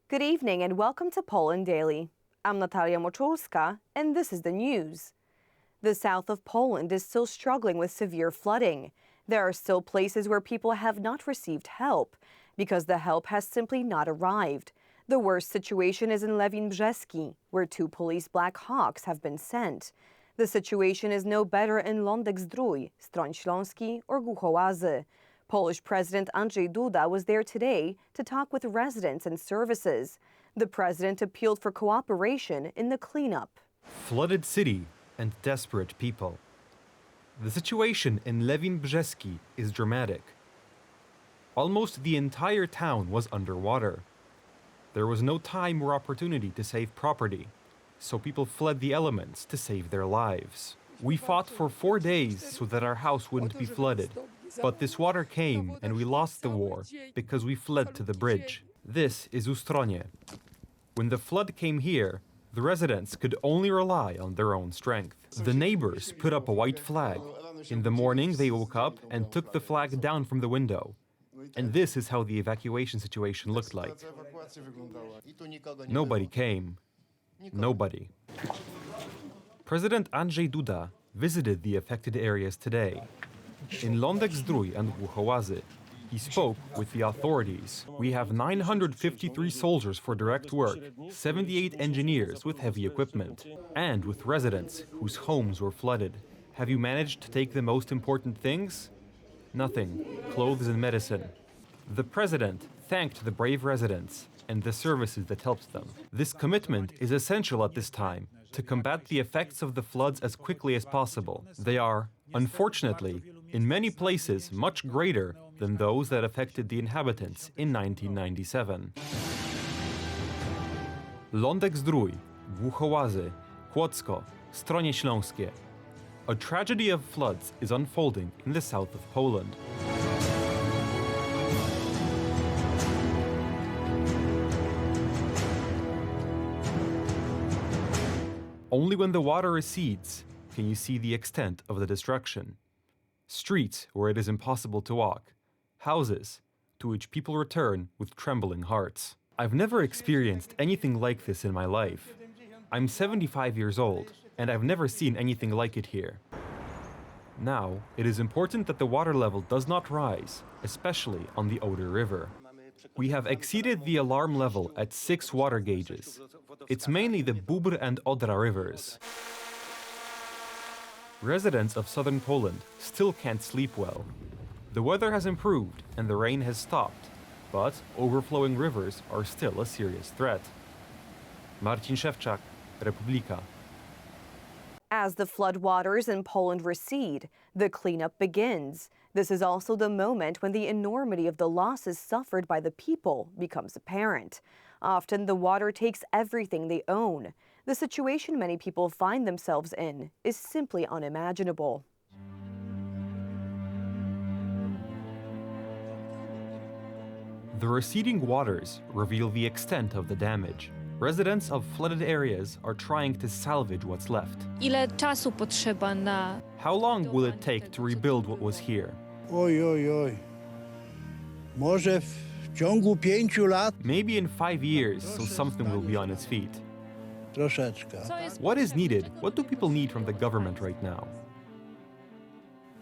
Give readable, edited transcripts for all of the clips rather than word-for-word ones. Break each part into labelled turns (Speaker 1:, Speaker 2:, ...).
Speaker 1: Good evening and welcome to Poland Daily. I'm Natalia Moczulska and this is the news. The south of Poland is still struggling with severe flooding. There are still places where people have not received help because the help has simply not arrived. The worst situation is in Lewin Brzeski, where 2 police Black Hawks have been sent. The situation is no better in Lądek-Zdrój, Stroń Śląski or Głuchołazy. Polish President Andrzej Duda was there today to talk with residents and services. The president appealed for cooperation in the cleanup.
Speaker 2: Flooded city and desperate people. The situation in Lewin Brzeski is dramatic. Almost the entire town was underwater. There was no time or opportunity to save property, so people fled the elements to save their lives. We fought for 4 days so that our house wouldn't be flooded. But this water came and we lost the war because we fled to the bridge. This is Ustronie. When the flood came here, the residents could only rely on their own strength. The neighbors put up a white flag. In the morning, they woke up and took the flag down from the window. And this is how the evacuation situation looked like. Nobody came. Nobody. President Andrzej Duda visited the affected areas today. In Lądek-Zdrój and Głuchołazy, he spoke with the authorities. We have 953 soldiers for direct work, 78 engineers with heavy equipment, and with residents whose homes were flooded. Have you managed to take the most important things? Nothing. Clothes and medicine. The president thanked the brave residents and the services that helped them. This commitment is essential at this time to combat the effects of the floods as quickly as possible. They are, unfortunately, in many places much greater than those that affected the inhabitants in 1997. Lądek-Zdrój, Głuchołazy, Kłodzko, Stronie Śląskie. A tragedy of floods is unfolding in the south of Poland. Only when the water recedes can you see the extent of the destruction. Streets where it is impossible to walk, houses to which people return with trembling hearts. I've never experienced anything like this in my life. I'm 75 years old, and I've never seen anything like it here. Now, it is important that the water level does not rise, especially on the Oder River. We have exceeded the alarm level at 6 water gauges. It's mainly the Bóbr and Odra rivers. Residents of southern Poland still can't sleep well. The weather has improved and the rain has stopped, but overflowing rivers are still a serious threat. Marcin Szewczak, Republika.
Speaker 1: As the floodwaters in Poland recede, the cleanup begins. This is also the moment when the enormity of the losses suffered by the people becomes apparent. Often the water takes everything they own. The situation many people find themselves in is simply unimaginable.
Speaker 2: The receding waters reveal the extent of the damage. Residents of flooded areas are trying to salvage what's left.
Speaker 3: Ile czasu potrzeba na...
Speaker 2: How long will it take to rebuild what was here?
Speaker 4: Oj. Może w ciągu 5 lat?
Speaker 2: Maybe in 5 years, so something will be on its feet.
Speaker 4: Troszeczkę.
Speaker 2: What is needed? What do people need from the government right now?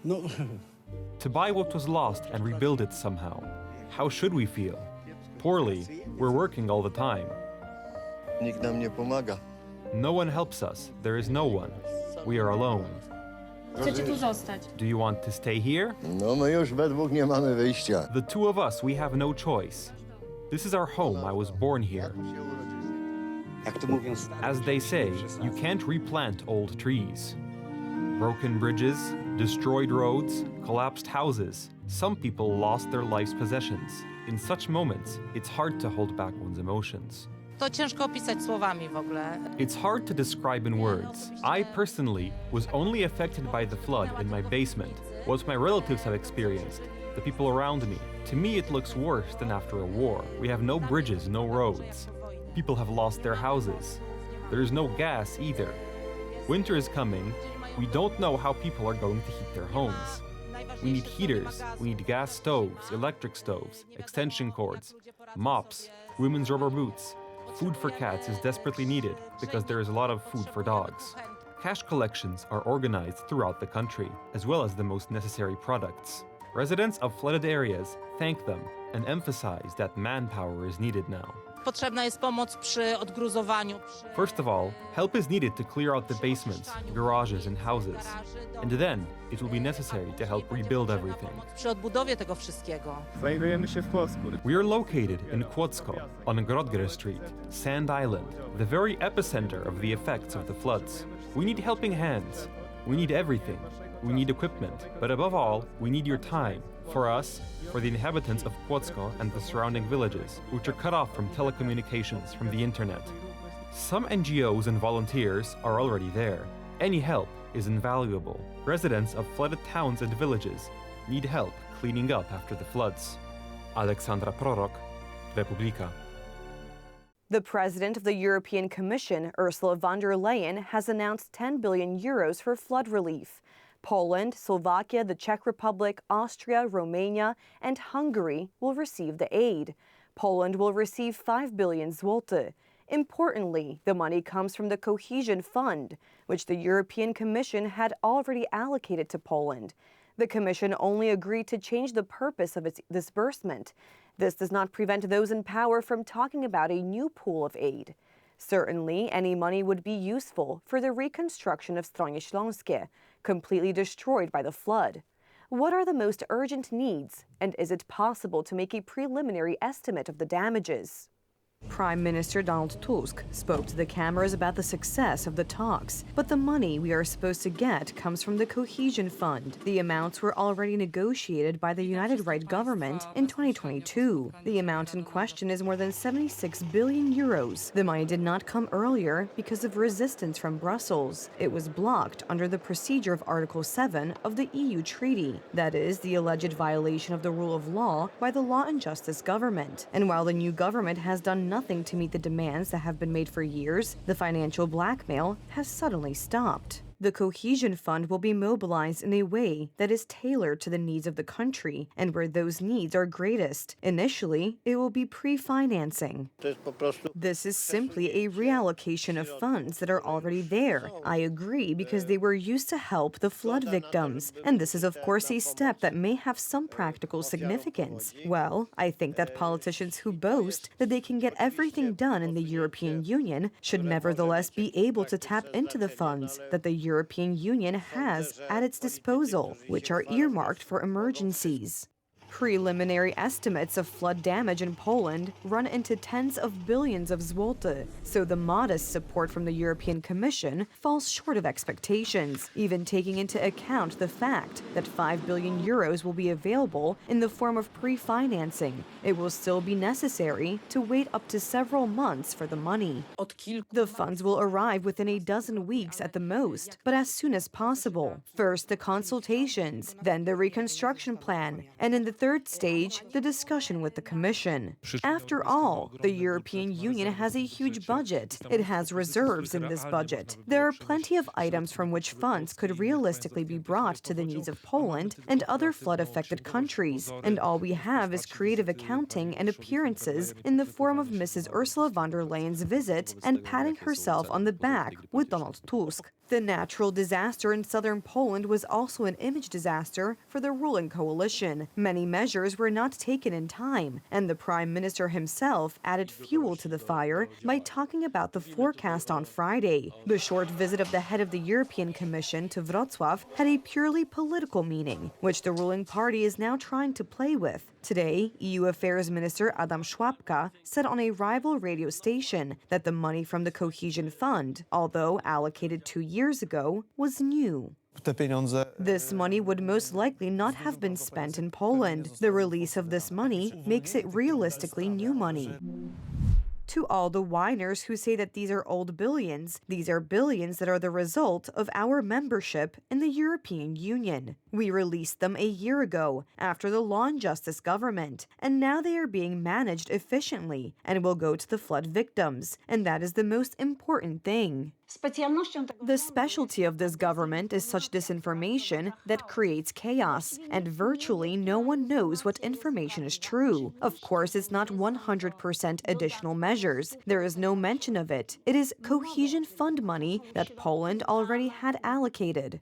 Speaker 4: No,
Speaker 2: To buy what was lost and rebuild it somehow. How should we feel? Poorly. We're working all the time.
Speaker 5: Nikt nam nie pomaga.
Speaker 2: No one helps us. There is no one. We are alone.
Speaker 3: Chcecie tu zostać?
Speaker 2: Do you want to stay here?
Speaker 5: No my już we dwóch nie mamy wyjścia.
Speaker 2: The 2 of us, we have no choice. This is our home. I was born here. As they say, you can't replant old trees. Broken bridges, destroyed roads, collapsed houses. Some people lost their life's possessions. In such moments, it's hard to hold back one's emotions.
Speaker 6: To ciężko opisać słowami w ogóle.
Speaker 2: It's hard to describe in words. I personally was only affected by the flood in my basement. What my relatives have experienced, the people around me. To me, it looks worse than after a war. We have no bridges, no roads. People have lost their houses. There is no gas either. Winter is coming. We don't know how people are going to heat their homes. We need heaters, we need gas stoves, electric stoves, extension cords, mops, women's rubber boots. Food for cats is desperately needed because there is a lot of food for dogs. Cash collections are organized throughout the country, as well as the most necessary products. Residents of flooded areas thank them and emphasize that manpower is needed now.
Speaker 6: Potrzebna jest pomoc przy odgruzowaniu.
Speaker 2: First of all, help is needed to clear out the basements, garages, and houses. And then, it will be necessary to help rebuild everything.
Speaker 6: Przy odbudowie tego wszystkiego.
Speaker 7: Znajdujemy się w Płocku.
Speaker 2: We are located in Kłodzko, on Grodger Street, Sand Island, the very epicenter of the effects of the floods. We need helping hands. We need everything. We need equipment. But above all, we need your time. For us, for the inhabitants of Kłodzko and the surrounding villages, which are cut off from telecommunications, from the internet. Some NGOs and volunteers are already there. Any help is invaluable. Residents of flooded towns and villages need help cleaning up after the floods. Aleksandra Prorok, Republika.
Speaker 1: The president of the European Commission, Ursula von der Leyen, has announced 10 billion euros for flood relief. Poland, Slovakia, the Czech Republic, Austria, Romania, and Hungary will receive the aid. Poland will receive 5 billion zloty. Importantly, the money comes from the Cohesion Fund, which the European Commission had already allocated to Poland. The Commission only agreed to change the purpose of its disbursement. This does not prevent those in power from talking about a new pool of aid. Certainly, any money would be useful for the reconstruction of Stronie Śląskie, completely destroyed by the flood. What are the most urgent needs, and is it possible to make a preliminary estimate of the damages? Prime Minister Donald Tusk spoke to the cameras about the success of the talks, but the money we are supposed to get comes from the Cohesion Fund. The amounts were already negotiated by the United Right government in 2022. The amount in question is more than 76 billion euros. The money did not come earlier because of resistance from Brussels. It was blocked under the procedure of Article 7 of the EU Treaty, that is, the alleged violation of the rule of law by the Law and Justice government. And while the new government has done nothing to meet the demands that have been made for years, the financial blackmail has suddenly stopped. The Cohesion Fund will be mobilized in a way that is tailored to the needs of the country and where those needs are greatest. Initially, it will be pre-financing. This is simply a reallocation of funds that are already there. I agree, because they were used to help the flood victims. And this is, of course, a step that may have some practical significance. Well, I think that politicians who boast that they can get everything done in the European Union should nevertheless be able to tap into the funds that the European Union has at its disposal, which are earmarked for emergencies. Preliminary estimates of flood damage in Poland run into tens of billions of zloty, so the modest support from the European Commission falls short of expectations, even taking into account the fact that 5 billion euros will be available in the form of pre-financing. It will still be necessary to wait up to several months for the money. The funds will arrive within a dozen weeks at the most, but as soon as possible. First the consultations, then the reconstruction plan, and in the third stage, the discussion with the Commission. After all, the European Union has a huge budget. It has reserves in this budget. There are plenty of items from which funds could realistically be brought to the needs of Poland and other flood-affected countries. And all we have is creative accounting and appearances in the form of Mrs. Ursula von der Leyen's visit and patting herself on the back with Donald Tusk. The natural disaster in southern Poland was also an image disaster for the ruling coalition. Many measures were not taken in time, and the Prime Minister himself added fuel to the fire by talking about the forecast on Friday. The short visit of the head of the European Commission to Wrocław had a purely political meaning, which the ruling party is now trying to play with. Today, EU Affairs Minister Adam Szłapka said on a rival radio station that the money from the Cohesion Fund, although allocated 2 years ago, was new. This money would most likely not have been spent in Poland. The release of this money makes it realistically new money. To all the whiners who say that these are old billions, these are billions that are the result of our membership in the European Union. We released them a year ago after the Law and Justice government, and now they are being managed efficiently and will go to the flood victims, and that is the most important thing. The specialty of this government is such disinformation that creates chaos, and virtually no one knows what information is true. Of course, it's not 100% additional measures. There is no mention of it. It is cohesion fund money that Poland already had allocated.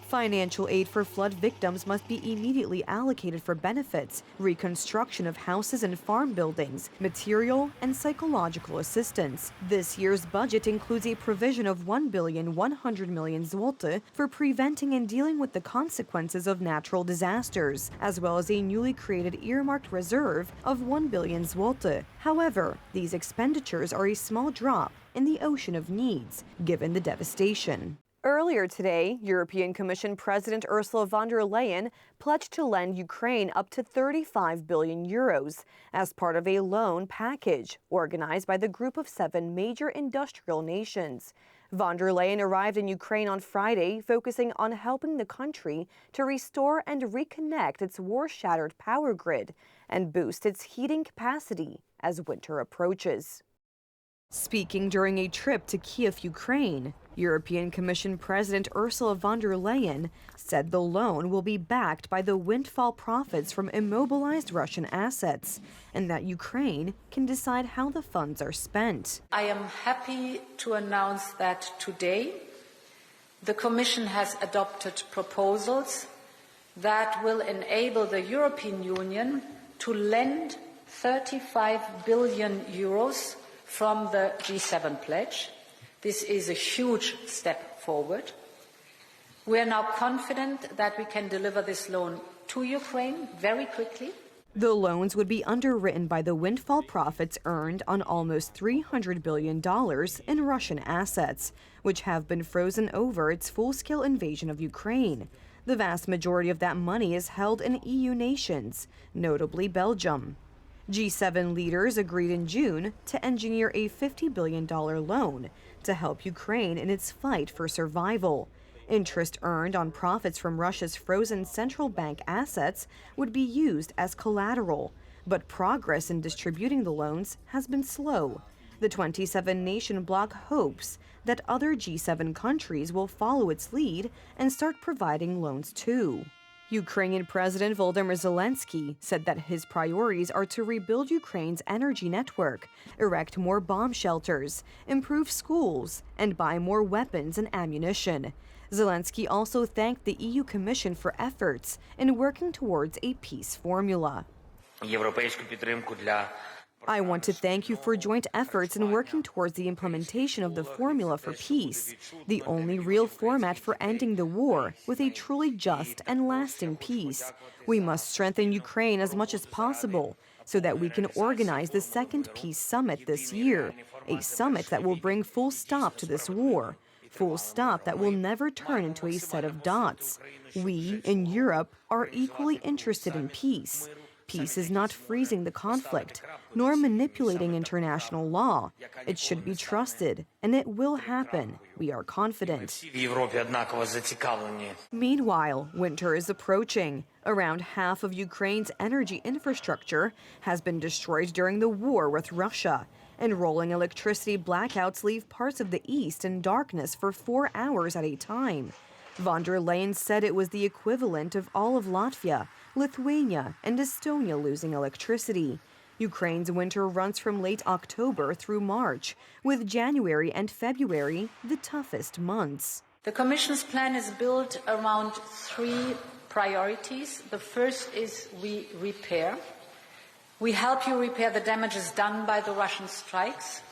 Speaker 1: Financial aid for flood victims must be immediately allocated for benefits, reconstruction of houses and farm buildings, material and psychological assistance. This year's budget includes a provision of 1,100 million zloty for preventing and dealing with the consequences of natural disasters, as well as a newly created earmarked reserve of 1 billion zloty. However, these expenditures are a small drop in the ocean of needs, given the devastation. Earlier today, European Commission President Ursula von der Leyen pledged to lend Ukraine up to 35 billion euros as part of a loan package organized by the Group of 7 major industrial nations. Von der Leyen arrived in Ukraine on Friday, focusing on helping the country to restore and reconnect its war-shattered power grid and boost its heating capacity as winter approaches. Speaking during a trip to Kiev, Ukraine, European Commission President Ursula von der Leyen said the loan will be backed by the windfall profits from immobilized Russian assets and that Ukraine can decide how the funds are spent.
Speaker 7: I am happy to announce that today the Commission has adopted proposals that will enable the European Union to lend 35 billion euros from the G7 pledge. This is a huge step forward. We are now confident that we can deliver this loan to Ukraine very quickly.
Speaker 1: The loans would be underwritten by the windfall profits earned on almost $300 billion in Russian assets, which have been frozen over its full-scale invasion of Ukraine. The vast majority of that money is held in EU nations, notably Belgium. G7 leaders agreed in June to engineer a $50 billion loan to help Ukraine in its fight for survival. Interest earned on profits from Russia's frozen central bank assets would be used as collateral, but progress in distributing the loans has been slow. The 27-nation bloc hopes that other G7 countries will follow its lead and start providing loans too. Ukrainian President Volodymyr Zelensky said that his priorities are to rebuild Ukraine's energy network, erect more bomb shelters, improve schools, and buy more weapons and ammunition. Zelensky also thanked the EU Commission for efforts in working towards a peace formula. I want to thank you for joint efforts in working towards the implementation of the formula for peace, the only real format for ending the war with a truly just and lasting peace. We must strengthen Ukraine as much as possible so that we can organize the second peace summit this year, a summit that will bring full stop to this war, full stop that will never turn into a set of dots. We, in Europe, are equally interested in peace. Peace is not freezing the conflict, nor manipulating international law. It should be trusted, and it will happen. We are confident. Meanwhile, winter is approaching. Around half of Ukraine's energy infrastructure has been destroyed during the war with Russia, and rolling electricity blackouts leave parts of the east in darkness for 4 hours at a time. Von der Leyen said it was the equivalent of all of Latvia, Lithuania, and Estonia losing electricity. Ukraine's winter runs from late October through March, with January and February the toughest months.
Speaker 7: The Commission's plan is built around 3 priorities. The first is we repair. We help you repair the damages done by the Russian strikes.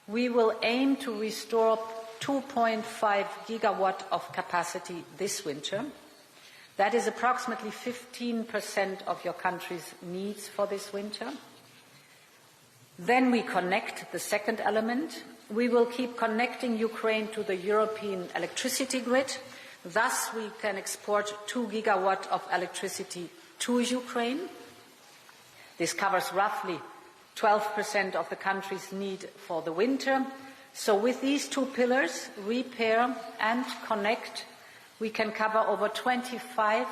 Speaker 7: We will aim to restore 2.5 gigawatt of capacity this winter. That is approximately 15% of your country's needs for this winter. Then we connect, the second element. We will keep connecting Ukraine to the European electricity grid. Thus, we can export 2 gigawatt of electricity to Ukraine. This covers roughly 12% of the country's need for the winter. So with these two pillars, repair and connect, we can cover over 25%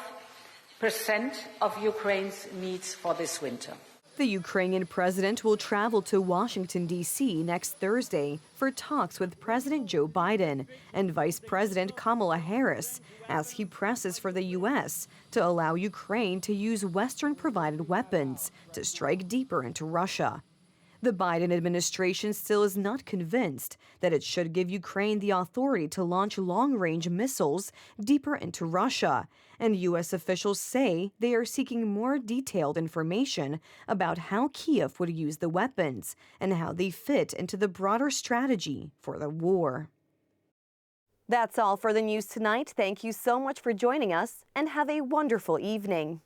Speaker 7: of Ukraine's needs for this winter.
Speaker 1: The Ukrainian president will travel to Washington, D.C. next Thursday for talks with President Joe Biden and Vice President Kamala Harris as he presses for the U.S. to allow Ukraine to use Western-provided weapons to strike deeper into Russia. The Biden administration still is not convinced that it should give Ukraine the authority to launch long-range missiles deeper into Russia, and U.S. officials say they are seeking more detailed information about how Kyiv would use the weapons and how they fit into the broader strategy for the war. That's all for the news tonight. Thank you so much for joining us, and have a wonderful evening.